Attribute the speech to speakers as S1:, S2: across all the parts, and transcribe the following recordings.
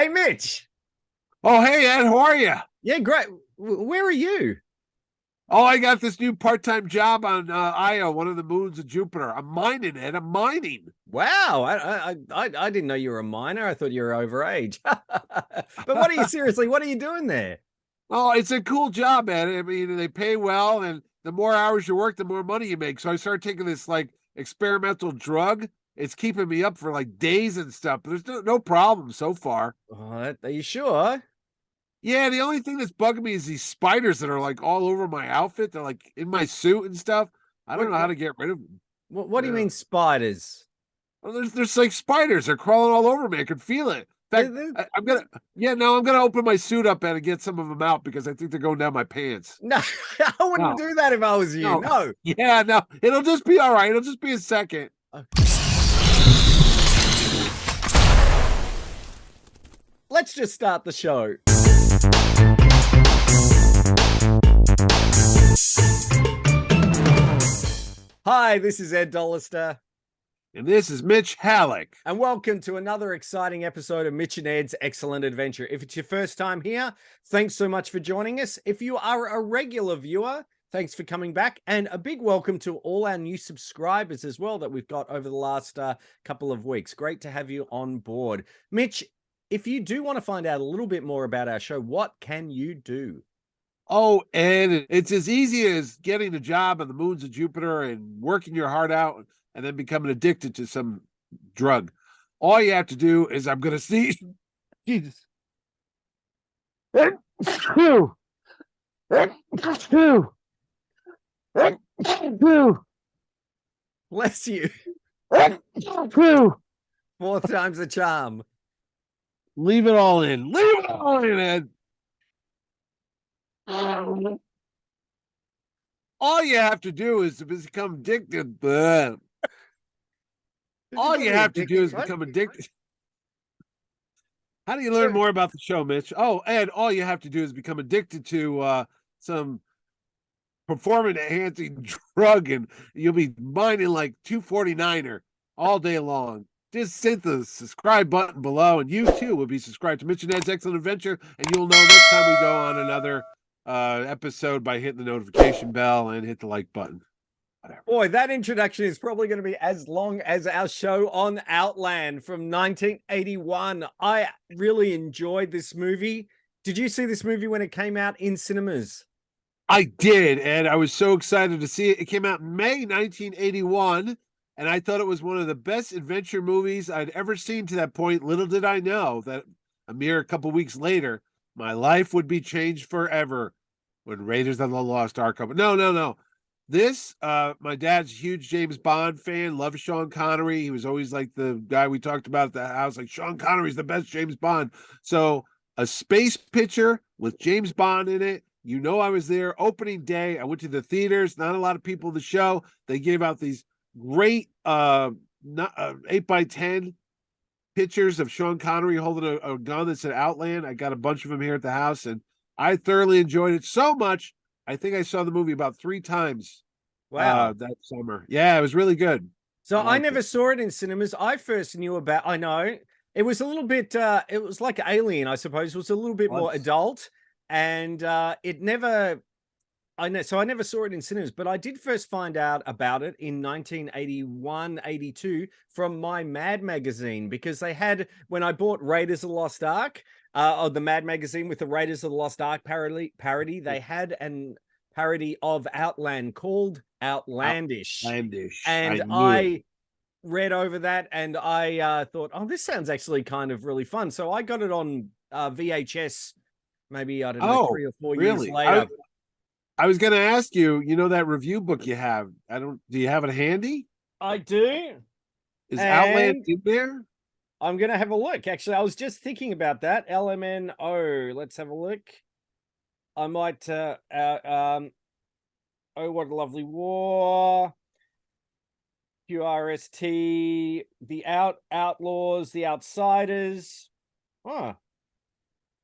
S1: Hey, Mitch.
S2: Oh, hey, Ed, how are you?
S1: Yeah, great. Where are you?
S2: Oh, I got this new part-time job on Io, one of the moons of Jupiter. I'm mining, Ed. I'm mining.
S1: Wow, I didn't know you were a miner. I thought you were overage. But what are you seriously? What are you doing there?
S2: Oh, it's a cool job, Ed. I mean, they pay well, and the more hours you work, the more money you make. So I started taking this like experimental drug. It's keeping me up for like days and stuff. But there's no problem so far.
S1: Are you sure?
S2: Yeah, the only thing that's bugging me is these spiders that are like all over my outfit. They're like in my suit and stuff. I don't
S1: What
S2: know how
S1: what
S2: to get rid of them.
S1: what do you
S2: Yeah.
S1: mean spiders?
S2: Well, there's like spiders. They're crawling all over me. I can feel it. In fact,
S1: They're-
S2: I'm gonna I'm gonna open my suit up and get some of them out because I think they're going down my pants.
S1: No, I wouldn't
S2: No,
S1: do that if I was you.
S2: no,
S1: No.
S2: yeah, no. It'll just be all right. It'll just be a second.
S1: Let's just start the show. Hi, this is Ed Dollister.
S2: And this is Mitch Halleck.
S1: And welcome to another exciting episode of Mitch and Ed's Excellent Adventure. If it's your first time here, thanks so much for joining us. If you are a regular viewer, thanks for coming back. And a big welcome to all our new subscribers as well that we've got over the last couple of weeks. Great to have you on board. Mitch, if you do want to find out a little bit more about our show, what can you do?
S2: Oh, and it's as easy as getting a job on the moons of Jupiter and working your heart out and then becoming addicted to some drug. All you have to do is I'm gonna see Jesus.
S1: Bless you. Fourth time's a charm.
S2: Leave it all in. Leave it all in, Ed. All you have to do is to become addicted. All you have to do is become addicted. How do you learn more about the show, Mitch? Oh, Ed, all you have to do is become addicted to some performance enhancing drug and you'll be mining like 249er all day long. Just hit the subscribe button below and you too will be subscribed to Mitch and Ed's Excellent Adventure and you'll know next time we go on another episode by hitting the notification bell and hit the like button. Whatever.
S1: Boy, that introduction is probably going to be as long as our show on Outland from 1981. I really enjoyed this movie. Did you see this movie when it came out in cinemas?
S2: I did, and I was so excited to see it. It came out in May 1981, and I thought it was one of the best adventure movies I'd ever seen to that point. Little did I know that a mere couple weeks later, my life would be changed forever when Raiders of the Lost Ark opened. No. This, my dad's a huge James Bond fan, loves Sean Connery. He was always like the guy we talked about at the house, like Sean Connery's the best James Bond. So a space picture with James Bond in it. You know, I was there opening day. I went to the theaters. Not a lot of people in the show. They gave out these great 8x10 pictures of Sean Connery holding a gun that said Outland. I got a bunch of them here at the house, and I thoroughly enjoyed it so much. I think I saw the movie about 3 times.
S1: Wow.
S2: That summer. Yeah, it was really good.
S1: So I never saw it in cinemas. I first knew about, I know, it was a little bit, it was like Alien, I suppose. It was a little bit more adult. And it never, so I never saw it in cinemas, but I did first find out about it in 1981, 82 from my Mad magazine, because they had, when I bought Raiders of the Lost Ark, or the Mad magazine with the Raiders of the Lost Ark parody, they had an parody of Outland called Outlandish. And I read over that and I thought, oh, this sounds actually kind of really fun. So I got it on VHS. Maybe, I don't know, 3 or 4 years later.
S2: I was going to ask you, you know, that review book you have, do you have it handy?
S1: I do.
S2: Is Outland in there?
S1: I'm going to have a look. Actually, I was just thinking about that. LMNO. Let's have a look. I might, Oh, What a Lovely War. QRST, The Outlaws, The Outsiders. Oh.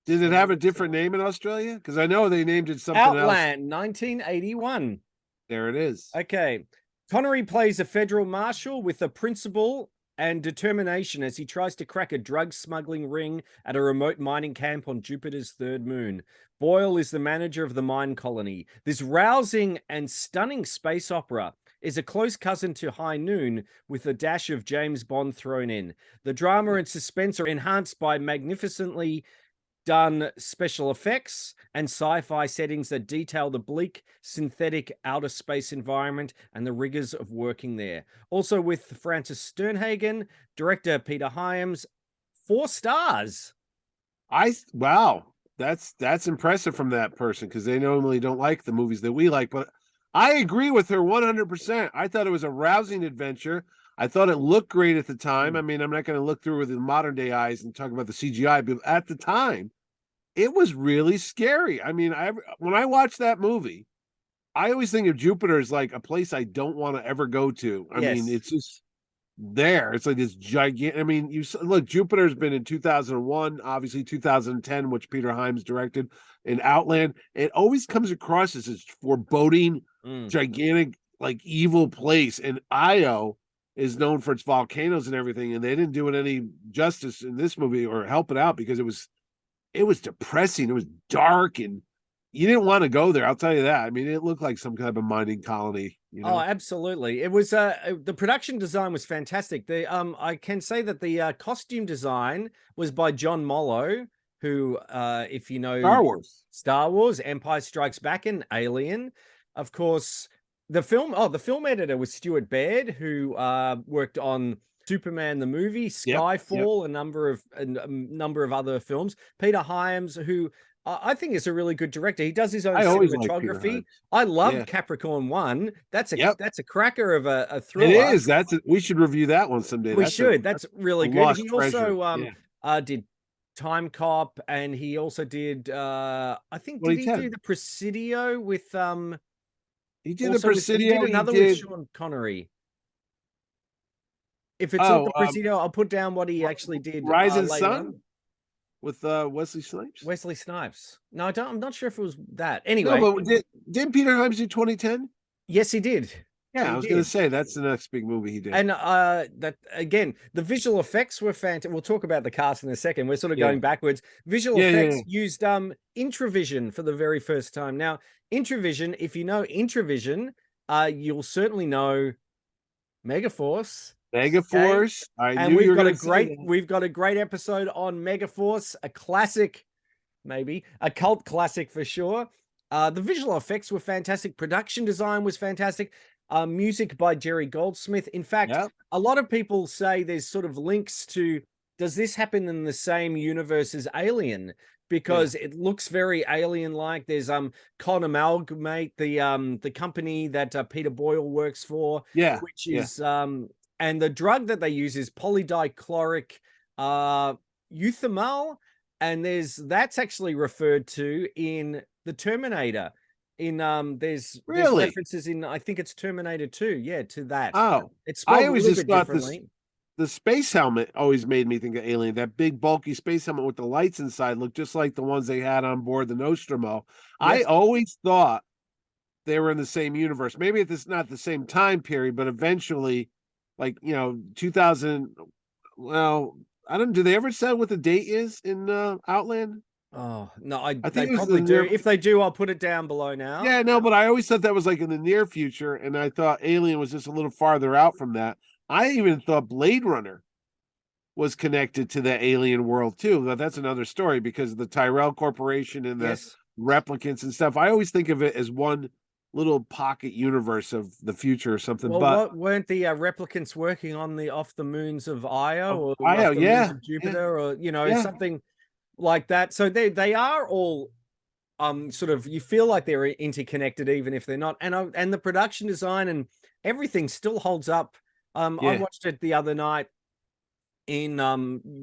S2: Did it have a different name in Australia? Because I know they named it something else.
S1: Outland, 1981.
S2: There it is.
S1: Okay. Connery plays a federal marshal with a principal and determination as he tries to crack a drug smuggling ring at a remote mining camp on Jupiter's third moon. Boyle is the manager of the mine colony. This rousing and stunning space opera is a close cousin to High Noon, with a dash of James Bond thrown in. The drama and suspense are enhanced by magnificently done special effects and sci-fi settings that detail the bleak synthetic outer space environment and the rigors of working there. Also with Francis Sternhagen, director Peter Hyams, 4 stars.
S2: Wow, that's impressive from that person, because they normally don't like the movies that we like. But I agree with her 100%. I thought it was a rousing adventure. I thought it looked great at the time. I mean, I'm not going to look through with the modern day eyes and talk about the CGI, but at the time, it was really scary. I mean, when I watch that movie, I always think of Jupiter as like a place I don't want to ever go to. I mean, it's just there. It's like this gigantic. I mean, look, Jupiter's been in 2001, obviously 2010, which Peter Hyams directed, in Outland. It always comes across as this foreboding, gigantic, like evil place. And Io is known for its volcanoes and everything, and they didn't do it any justice in this movie or help it out, because it was depressing. It was dark, and you didn't want to go there. I'll tell you that. I mean, it looked like some kind of a mining colony. You know?
S1: Oh, absolutely. It was the production design was fantastic. I can say that the costume design was by John Mollo, who if you know Star Wars, Empire Strikes Back, and Alien. Of course, the film editor was Stuart Baird, who worked on Superman the movie, Skyfall, a number of other films. Peter Hyams, who I think is a really good director. He does his own cinematography. I love Capricorn 1. That's a cracker of a thriller.
S2: It is. We should review that one someday.
S1: That's really good. He also did Time Cop, and he also did I think did he do the Presidio with
S2: he did the Presidio.
S1: He did another with Sean Connery. If it's not the Presidio, I'll put down what he actually did.
S2: Rising Sun with Wesley Snipes.
S1: Wesley Snipes. No, I'm not sure if it was that. Anyway,
S2: no, but did Peter Hyams do 2010?
S1: Yes, he did.
S2: Yeah, I was going to say that's the next big movie he did.
S1: And that again, the visual effects were fantastic. We'll talk about the cast in a second. We're sort of going backwards. Visual effects used Introvision for the very first time. Now, Introvision, if you know Introvision, you'll certainly know Megaforce.
S2: Megaforce.
S1: Okay? And we've got a great episode on Megaforce, a classic, maybe a cult classic for sure. The visual effects were fantastic. Production design was fantastic. Music by Jerry Goldsmith. In fact, a lot of people say there's sort of links to, does this happen in the same universe as Alien? Because it looks very alien-like. There's con-amalgamate, the company that Peter Boyle works for, which is and the drug that they use is polydichloric euthamal, and that's actually referred to in the Terminator. There's references in, I think it's Terminator 2, to that.
S2: Oh,
S1: it's spelled
S2: I always
S1: a little
S2: just
S1: bit
S2: thought
S1: differently.
S2: The space helmet always made me think of Alien. That big bulky space helmet with the lights inside looked just like the ones they had on board the Nostromo. I always thought they were in the same universe. Maybe it's not the same time period, but eventually, like 2000. Well, I don't. Do they ever say what the date is in Outland?
S1: Oh no, I think they probably do. If they do, I'll put it down below now.
S2: Yeah, no, but I always thought that was like in the near future, and I thought Alien was just a little farther out from that. I even thought Blade Runner was connected to the alien world too. But that's another story because of the Tyrell Corporation and the replicants and stuff. I always think of it as one little pocket universe of the future or something.
S1: Well,
S2: but
S1: weren't the replicants working on off the moons of Io or
S2: Io,
S1: off the moons of Jupiter or something like that? So they are all sort of, you feel like they're interconnected even if they're not. And the production design and everything still holds up. I watched it the other night in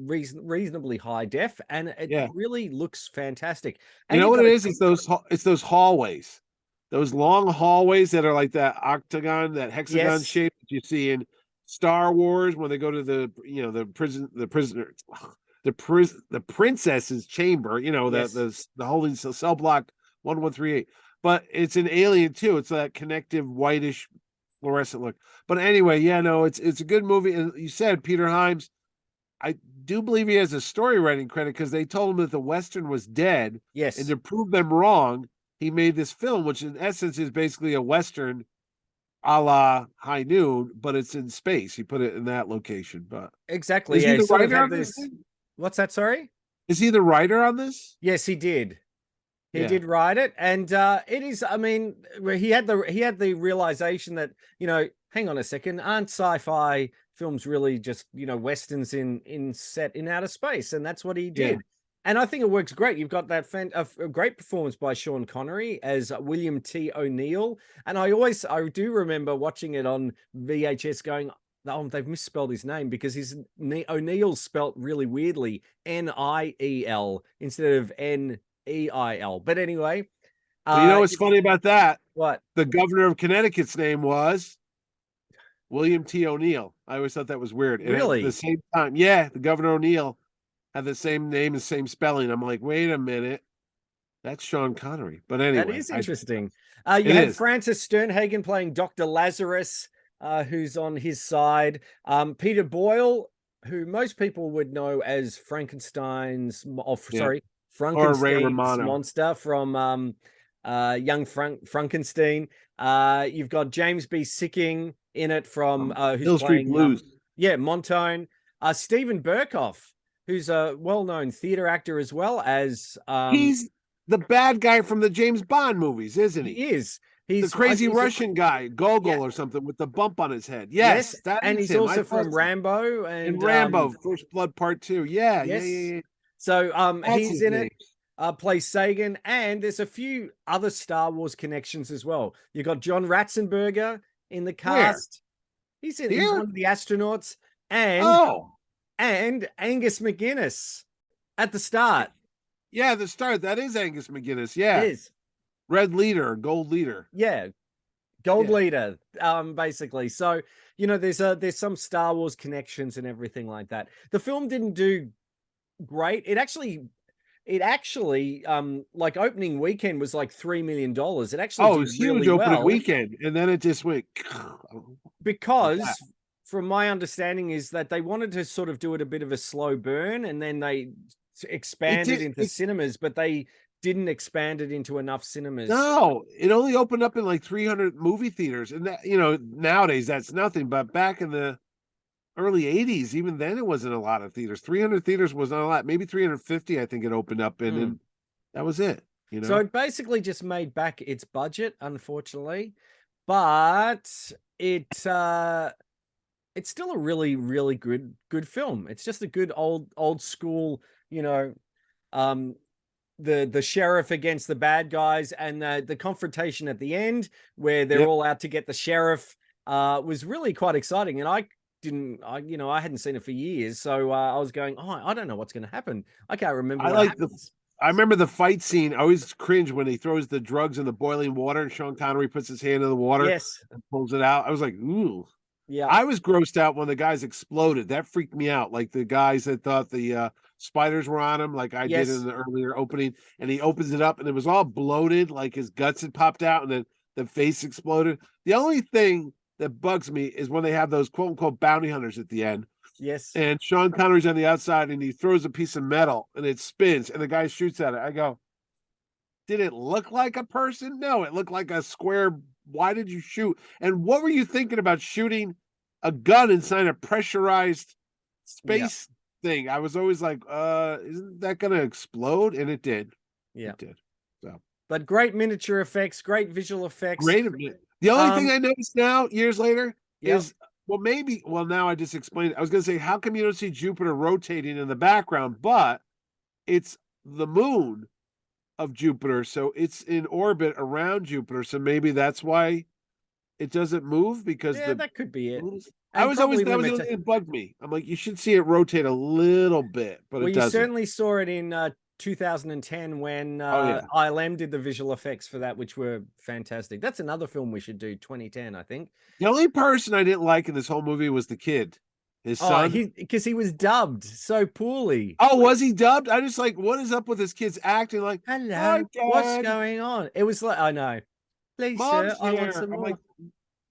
S1: reasonably high def, and it really looks fantastic. And
S2: you know what it is? It's those hallways, those long hallways that are like that octagon, that hexagon shape that you see in Star Wars when they go to the princess's chamber. The holding cell block 1138. But it's an Alien too. It's that connective whitish fluorescent look. But anyway, yeah, no, it's a good movie. And you said Peter Hyams, I do believe he has a story writing credit because they told him that the Western was dead. And
S1: Yes.
S2: to prove them wrong, he made this film, which in essence is basically a Western a la High Noon, but it's in space. He put it in that location. But
S1: Exactly.
S2: is he
S1: Yeah.
S2: the
S1: Sort of
S2: writer
S1: had
S2: on this
S1: this.
S2: thing?
S1: What's that? Sorry?
S2: Is he the writer on this?
S1: Yes, he did. He
S2: Yeah.
S1: did write it, and it is. I mean, where he had the realization that, hang on a second, aren't sci-fi films really just westerns in set in outer space? And that's what he
S2: Yeah.
S1: did. And I think it works great. You've got that a great performance by Sean Connery as William T. O'Neill, and I do remember watching it on VHS, going, oh, they've misspelled his name because his O'Neill's spelt really weirdly, Niel instead of Neil. But anyway,
S2: Well, you know what's funny about that?
S1: what?
S2: The governor of Connecticut's name was William T. O'Neill. I always thought that was weird. And
S1: Really?
S2: at the same time, yeah, the governor O'Neill had the same name and same spelling. I'm like, wait a minute, that's Sean Connery. But anyway,
S1: That is interesting. You
S2: it
S1: had
S2: is.
S1: Francis Sternhagen playing Dr. Lazarus, who's on his side. Peter Boyle, who most people would know as Frankenstein's,
S2: Yeah.
S1: sorry,
S2: Or Ray
S1: Frankenstein's
S2: Romano.
S1: monster from Young Frankenstein. You've got James B. Sicking in it from who's
S2: Hill Street
S1: playing
S2: Blues.
S1: Montone. Stephen Burkhoff, who's a well-known theater actor as well as
S2: He's the bad guy from the James Bond movies, isn't he?
S1: he is. He's
S2: the crazy
S1: he's
S2: Russian guy, Gogol
S1: Yeah.
S2: or something, with the bump on his head. Yes, that
S1: and
S2: is
S1: he's
S2: him.
S1: also
S2: I
S1: from
S2: thought so.
S1: Rambo and
S2: Rambo, First Blood Part 2. Yeah,
S1: yes.
S2: yeah.
S1: So
S2: That's
S1: he's
S2: his
S1: in
S2: name.
S1: it. Plays Sagan, and there's a few other Star Wars connections as well. You got John Ratzenberger in the cast. He's he's
S2: Here?
S1: one of the astronauts, and Angus McGuinness at the start.
S2: Yeah, the start. That is Angus McGuinness. Yeah.
S1: It is.
S2: Red leader, gold leader.
S1: Yeah. Gold
S2: Yeah.
S1: leader, basically. So, there's some Star Wars connections and everything like that. The film didn't do great. It actually, like opening weekend was like $3 million. It actually
S2: It
S1: did
S2: was huge
S1: really
S2: opening
S1: well
S2: weekend, and then it just went
S1: because,
S2: that.
S1: from my understanding, is that they wanted to sort of do it a bit of a slow burn, and then they expanded into cinemas, but they didn't expand it into enough cinemas.
S2: No, it only opened up in like 300 movie theaters, and that nowadays that's nothing. But back in the early 80s, even then it wasn't a lot of theaters. 300 theaters was not a lot. Maybe 350, I think it opened up in, and that was it.
S1: So it basically just made back its budget, unfortunately, but it's still a really, really good film. It's just a good old school, the sheriff against the bad guys, and the confrontation at the end where they're all out to get the sheriff was really quite exciting. And I hadn't seen it for years, so I was going, I don't know what's going to happen. I can't remember.
S2: I remember the fight scene. I always cringe when he throws the drugs in the boiling water and Sean Connery puts his hand in the water and pulls it out. I was like, ooh.
S1: Yeah.
S2: I was grossed out when the guys exploded. That freaked me out. Like the guys that thought the spiders were on him, like I did in the earlier opening, and he opens it up and it was all bloated, like his guts had popped out and then the face exploded. The only thing that bugs me is when they have those quote unquote bounty hunters at the end.
S1: Yes.
S2: And Sean Connery's on the outside and he throws a piece of metal and it spins and the guy shoots at it. I go, did it look like a person? No, it looked like a square. Why did you shoot? And what were you thinking about shooting a gun inside a pressurized space thing? I was always like, isn't that going to explode? And it did.
S1: Yeah.
S2: It did. So,
S1: but great miniature effects, great visual effects.
S2: Great. The only thing I noticed now, years later, is now I just explained it. I was going to say, how come you don't see Jupiter rotating in the background? But it's the moon of Jupiter, so it's in orbit around Jupiter. So maybe that's why it doesn't move, because
S1: that could be it.
S2: That was the only thing that bugged me. I'm like, you should see it rotate a little bit, but it doesn't.
S1: You certainly saw it in 2010 when ILM did the visual effects for that, which were fantastic. That's another film we should do, 2010, I think.
S2: The only person I didn't like in this whole movie was the kid, his son.
S1: Because he was dubbed so poorly.
S2: Oh, was he dubbed? I just like, what is up with this kid's acting like,
S1: hello, what's going on? It was like, I know. Please,
S2: Mom's
S1: sir, I want some more.
S2: Like,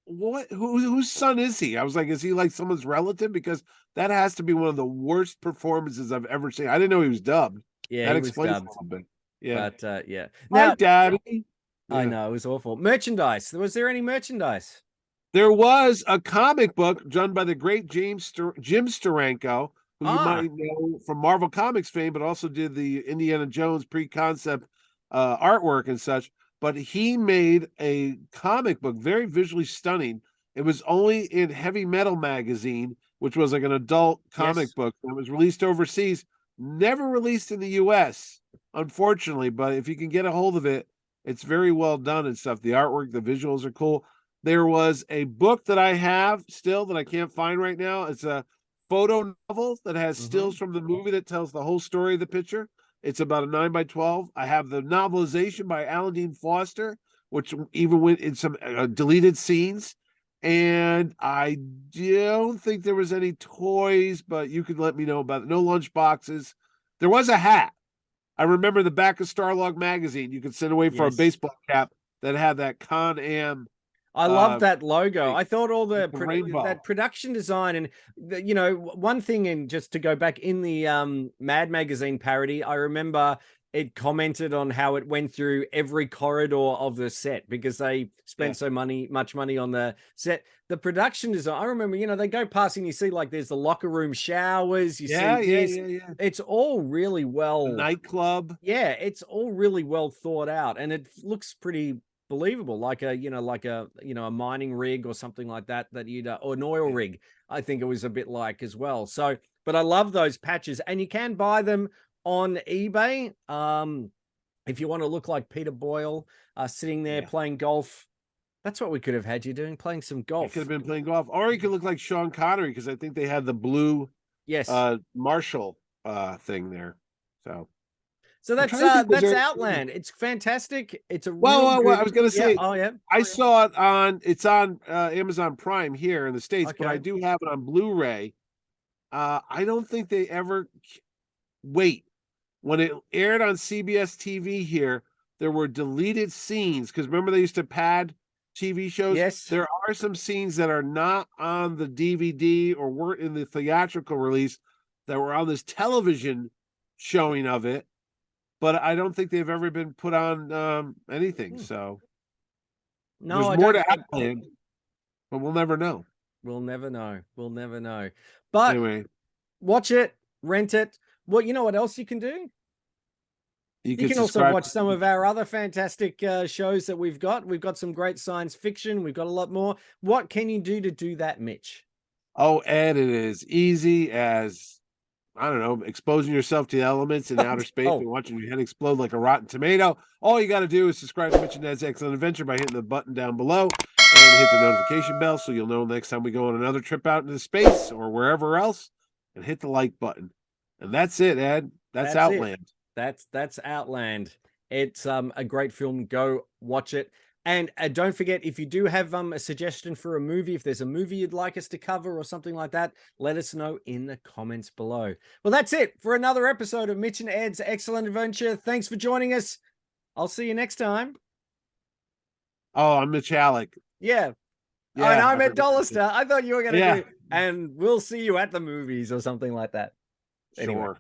S2: what? Whose son is he? I was like, is he like someone's relative? Because that has to be one of the worst performances I've ever seen. I didn't know he was dubbed.
S1: Yeah,
S2: That
S1: he was
S2: explains a
S1: dubbed,
S2: little bit. Yeah.
S1: but yeah.
S2: Hi,
S1: Now,
S2: Daddy.
S1: I
S2: Yeah.
S1: know it was awful. Merchandise. Was there any merchandise?
S2: There was a comic book done by the great Jim Steranko, who you
S1: Ah,
S2: might know from Marvel Comics fame, but also did the Indiana Jones pre-concept artwork and such. But he made a comic book, very visually stunning. It was only in Heavy Metal magazine, which was like an adult comic
S1: yes.
S2: book that was released overseas, never released in the US, unfortunately. But if you can get a hold of it, it's very well done and stuff. The artwork, the visuals are cool. There was a book that I have still that I can't find right now. It's a photo novel that has
S1: Mm-hmm.
S2: stills from the movie that tells the whole story of the picture. It's about a 9 by 12. I have the novelization by Alan Dean Foster, which even went in some deleted scenes. And I don't think there was any toys, but you could let me know about it. No lunch boxes. There was a hat. I remember the back of Starlog magazine. You could send away for a
S1: Yes.
S2: baseball cap that had that Con-Am
S1: I love that logo.
S2: thing
S1: I thought all
S2: with the rainbow.
S1: that production design and you know, one thing, and just to go back in the Mad Magazine parody, I remember it commented on how it went through every corridor of the set because they
S2: Yeah.
S1: spent much money on the set. The production design, I remember, you know, they go past and you see like there's the locker room showers, you see this.
S2: Yeah.
S1: It's all really
S2: The
S1: well,
S2: nightclub.
S1: yeah, it's all really well thought out and it looks pretty believable, like a, you know, like a, you know, a mining rig or something like that, that you'd or an oil
S2: Yeah.
S1: rig, I think it was a bit like as well. So but I love those patches and you can buy them on eBay. If you want to look like Peter Boyle sitting there
S2: Yeah.
S1: playing golf, that's what we could have had you doing, playing some
S2: You could have
S1: golf.
S2: been playing golf. Or you could look like Sean Connery because I think they had the blue
S1: Yes.
S2: Marshall thing there. So
S1: So
S2: I'm trying to think, was
S1: that's
S2: there
S1: Outland. It's fantastic. It's a real
S2: well, I
S1: good,
S2: was gonna
S1: yeah.
S2: say
S1: Oh yeah.
S2: I saw it on Amazon Prime here in the States, but I
S1: Okay.
S2: do have it on Blu-ray. I don't think they ever wait. When it aired on CBS TV here, there were deleted scenes because remember they used to pad TV shows.
S1: Yes.
S2: There are some scenes that are not on the DVD or weren't in the theatrical release that were on this television showing of it, but I don't think they've ever been put on anything.
S1: Hmm.
S2: So
S1: No,
S2: there's
S1: I
S2: more
S1: don't.
S2: to Outland, but we'll never know.
S1: We'll never know. We'll never know. But
S2: Anyway,
S1: watch it, rent it. Well, you know what else you can do?
S2: you
S1: You
S2: can
S1: can also
S2: subscribe.
S1: watch some of our other fantastic shows that we've got. We've got some great science fiction. We've got a lot more. What can you do that, Mitch?
S2: Oh, Ed, it is easy as I don't know, exposing yourself to the elements in outer space
S1: Oh,
S2: and watching your head explode like a rotten tomato. All you got to do is subscribe to Mitch and Ed's Excellent Adventure by hitting the button down below and hit the notification bell so you'll know next time we go on another trip out into space or wherever else, and hit the like button. And that's it, Ed. That's
S1: that's it.
S2: Outland.
S1: That's Outland. It's a great film. Go watch it. And don't forget, if you do have a suggestion for a movie, if there's a movie you'd like us to cover or something like that, let us know in the comments below. Well, that's it for another episode of Mitch and Ed's Excellent Adventure. Thanks for joining us. I'll see you next time.
S2: Oh, I'm Mitch Halleck.
S1: Yeah. Oh, and
S2: Yeah,
S1: I'm Ed Dollister. I thought you were going to
S2: yeah,
S1: do, and we'll see you at the movies or something like that. Anyway.
S2: sure.